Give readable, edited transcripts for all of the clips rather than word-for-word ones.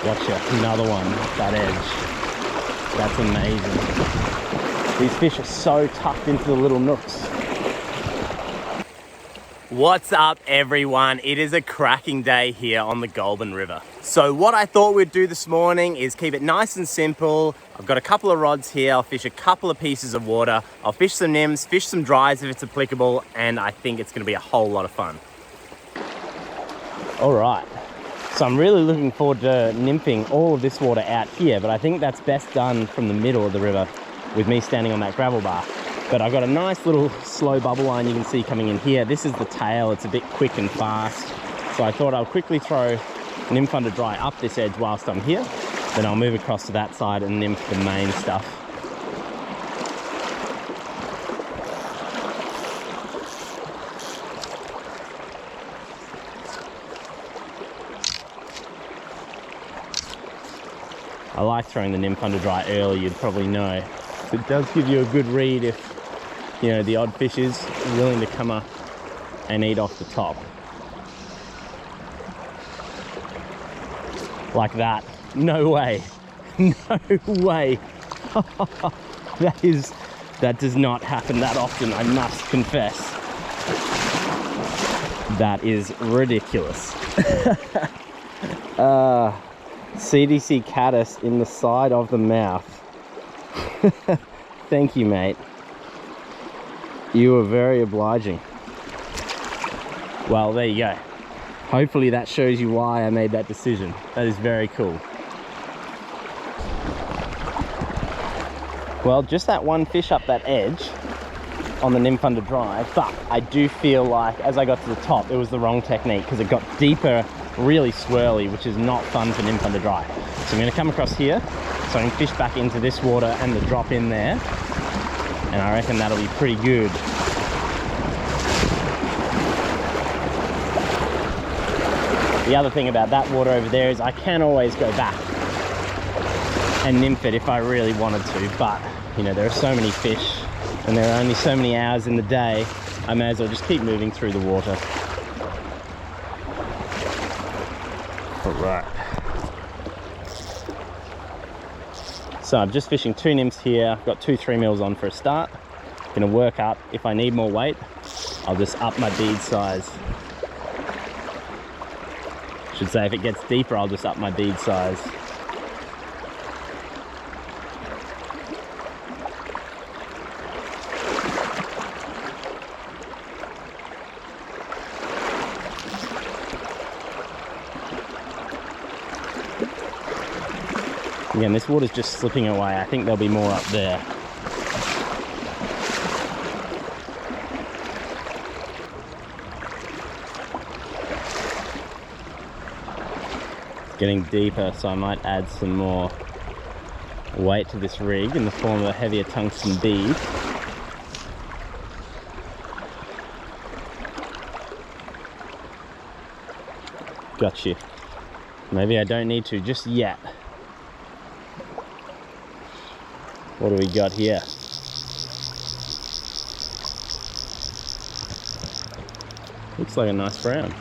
Gotcha, another one, that edge. That's amazing. These fish are so tucked into the little nooks. What's up everyone? It is a cracking day here on the Goulburn River. So what I thought we'd do this morning is keep it nice and simple. I've got a couple of rods here. I'll fish a couple of pieces of water. I'll fish some nymphs, fish some dries if it's applicable, and I think it's gonna be a whole lot of fun. All right, so I'm really looking forward to nymphing all of this water out here, but I think that's best done from the middle of the river with me standing on that gravel bar. But I've got a nice little slow bubble line you can see coming in here. This is the tail, it's a bit quick and fast. So I thought I'll quickly throw nymph under dry up this edge whilst I'm here. Then I'll move across to that side and nymph the main stuff. I like throwing the nymph under dry early, you'd probably know. It does give you a good read if, you know, the odd fish is willing to come up and eat off the top. Like that. No way. No way. That does not happen that often, I must confess. That is ridiculous. CDC caddis in the side of the mouth. Thank you, mate. You were very obliging. Well, there you go. Hopefully that shows you why I made that decision. That is very cool. Well, just that one fish up that edge on the nymph under dry, but I do feel like as I got to the top, it was the wrong technique because it got deeper, really swirly, which is not fun for nymph under dry. So I'm gonna come across here so I can fish back into this water and the drop in there. And I reckon that'll be pretty good. The other thing about that water over there is I can always go back and nymph it if I really wanted to, but you know, there are so many fish and there are only so many hours in the day, I may as well just keep moving through the water. All right. So I'm just fishing two nymphs here. I've got 2 3mm on for a start. Gonna work up. If I need more weight, I'll just up my bead size. Should say if it gets deeper, I'll just up my bead size. Again, this water's just slipping away. I think there'll be more up there. It's getting deeper, so I might add some more weight to this rig in the form of a heavier tungsten bead. Got you. Maybe I don't need to just yet. What do we got here? Looks like a nice brown.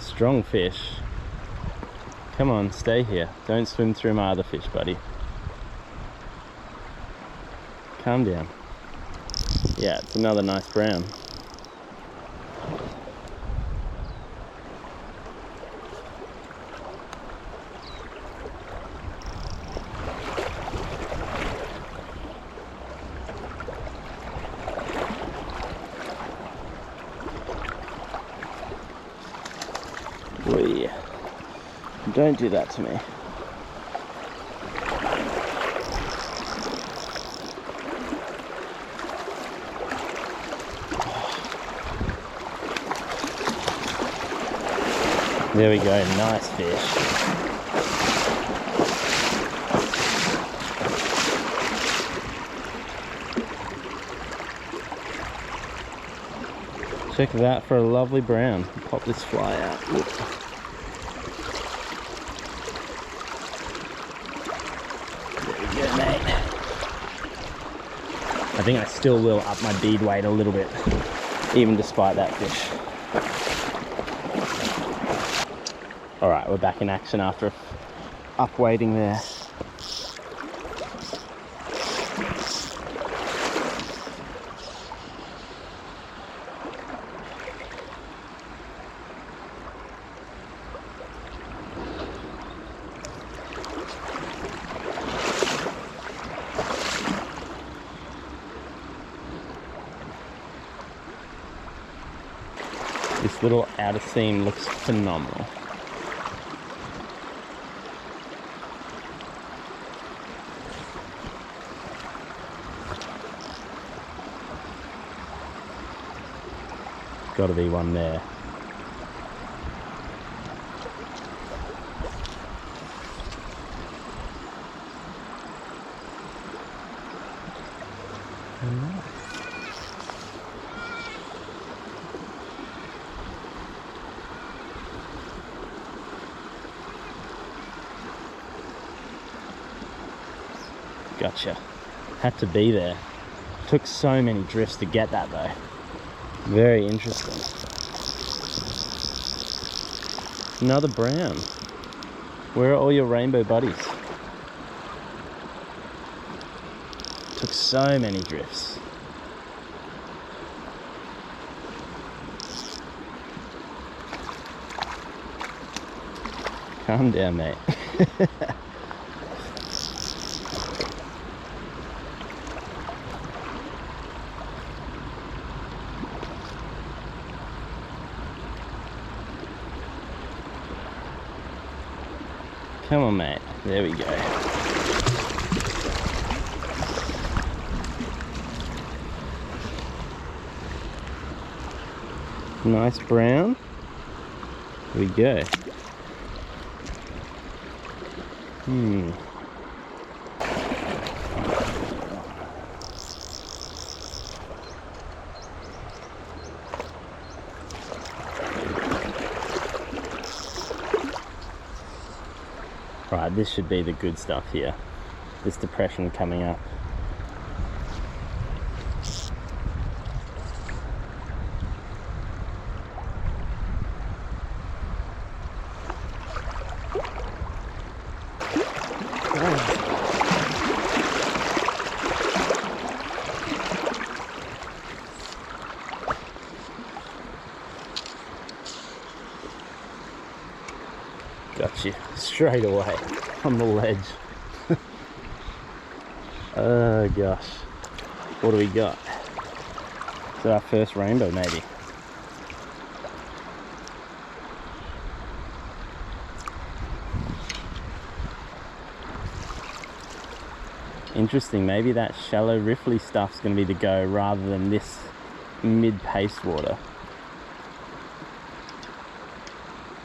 Strong fish. Come on, stay here. Don't swim through my other fish, buddy. Calm down. Yeah, it's another nice brown. Don't do that to me. There we go, nice fish. Check that for a lovely brown. Pop this fly out. Whoop. I think I still will up my bead weight a little bit. even despite that fish. All right, we're back in action after upweighting there. This little outer seam looks phenomenal. Got to be one there. Gotcha. Had to be there. Took so many drifts to get that though. Very interesting. Another brown. Where are all your rainbow buddies? Took so many drifts. Calm down, mate. Come on, mate. There we go. Nice brown. Here we go. Right, this should be the good stuff here. This depression coming up. Got you straight away on the ledge. Oh gosh, what do we got? It's our first rainbow maybe. Interesting, maybe that shallow riffly stuff's going to be the go rather than this mid-pace water.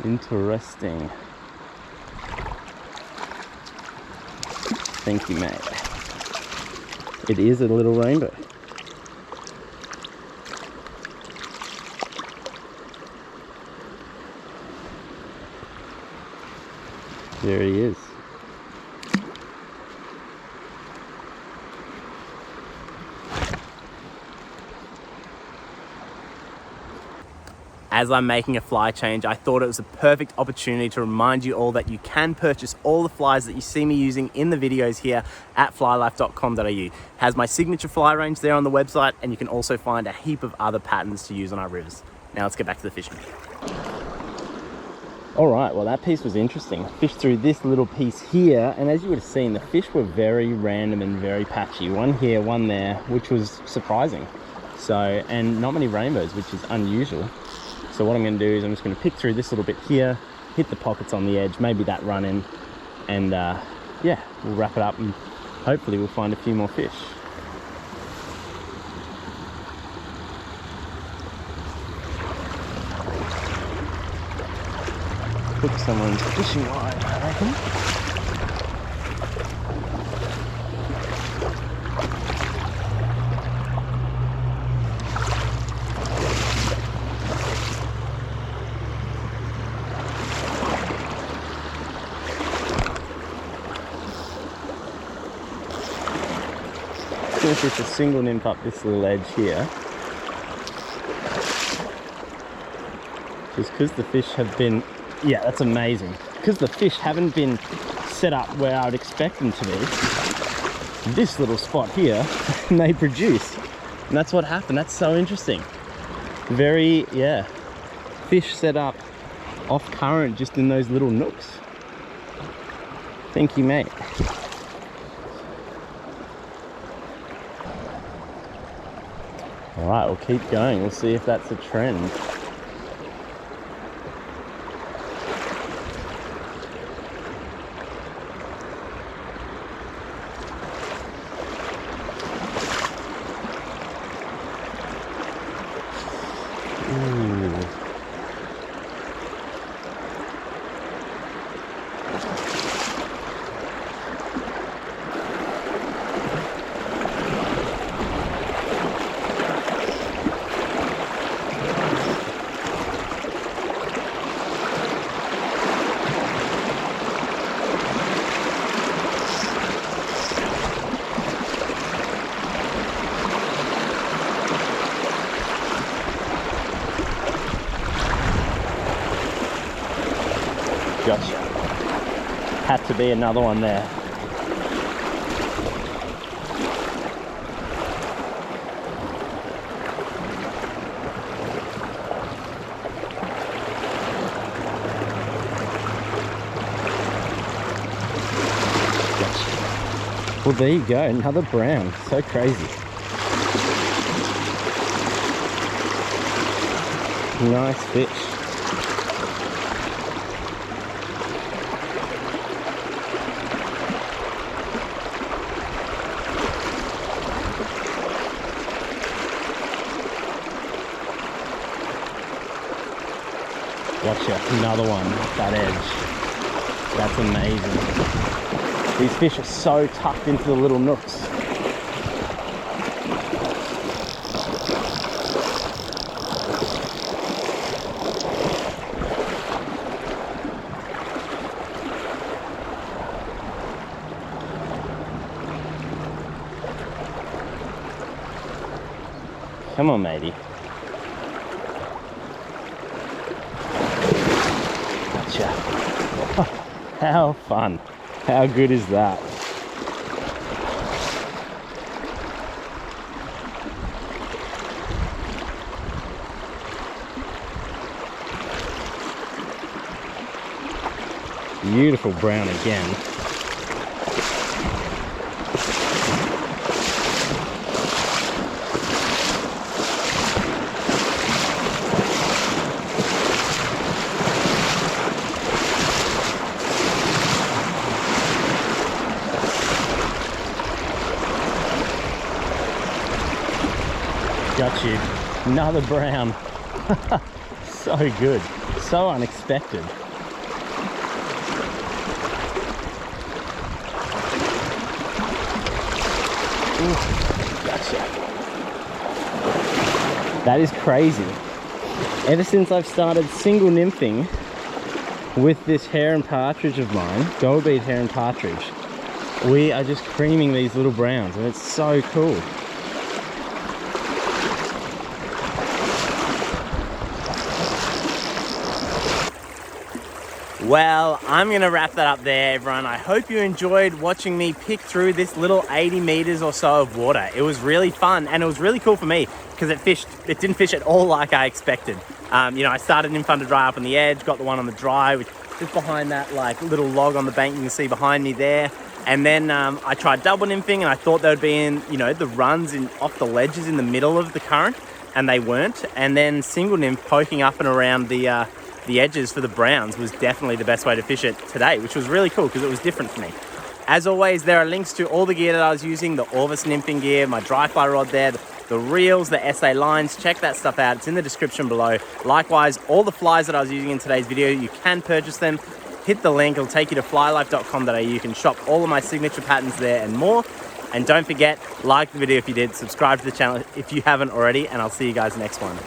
Interesting. Thank you, mate. It is a little rainbow. There he is. As I'm making a fly change, I thought it was a perfect opportunity to remind you all that you can purchase all the flies that you see me using in the videos here at flylife.com.au. Has my signature fly range there on the website, and you can also find a heap of other patterns to use on our rivers. Now let's get back to the fishing. All right, well that piece was interesting. Fished through this little piece here, and as you would have seen, the fish were very random and very patchy. One here, one there, which was surprising. So, and not many rainbows, which is unusual. So what I'm going to do is I'm just going to pick through this little bit here, hit the pockets on the edge, maybe that run in, and yeah, we'll wrap it up and hopefully we'll find a few more fish. Hook someone's fishing line, I reckon. Fish a single nymph up this little edge here. Just because the fish have been, yeah, that's amazing. Because the fish haven't been set up where I would expect them to be, this little spot here, they produce. And that's what happened. That's so interesting. Very, yeah, fish set up off current just in those little nooks. Thank you, mate. All right, we'll keep going. We'll see if that's a trend. Gotcha. Had to be another one there. Gotcha. Well, there you go, another brown. So crazy. Nice fish. Gotcha, another one off that edge. That's amazing. These fish are so tucked into the little nooks. Come on, matey. How fun. How good is that? Beautiful brown again. Got you. Another brown. So good. So unexpected. Ooh, gotcha. That is crazy. Ever since I've started single nymphing with this hare and partridge of mine, gold bead hare and partridge, we are just creaming these little browns, and it's so cool. Well, I'm gonna wrap that up there, everyone. I hope you enjoyed watching me pick through this little 80 meters or so of water. It was really fun, and it was really cool for me because it didn't fish at all like I expected. You know, I started nymph under dry up on the edge, got the one on the dry, which just behind that like little log on the bank you can see behind me there. And then I tried double nymphing, and I thought they would be in, you know, the runs in off the ledges in the middle of the current, and they weren't. And then single nymph poking up and around the edges for the browns was definitely the best way to fish it today, which was really cool because it was different for me. As always, there are links to all the gear that I was using, the Orvis nymphing gear, my dry fly rod there, the reels, the SA lines. Check that stuff out. It's in the description below. Likewise, all the flies that I was using in today's video, you can purchase them. Hit the link, it'll take you to flylife.com.au. You can shop all of my signature patterns there and more. And don't forget, like the video if you did, subscribe to the channel if you haven't already, and I'll see you guys next one.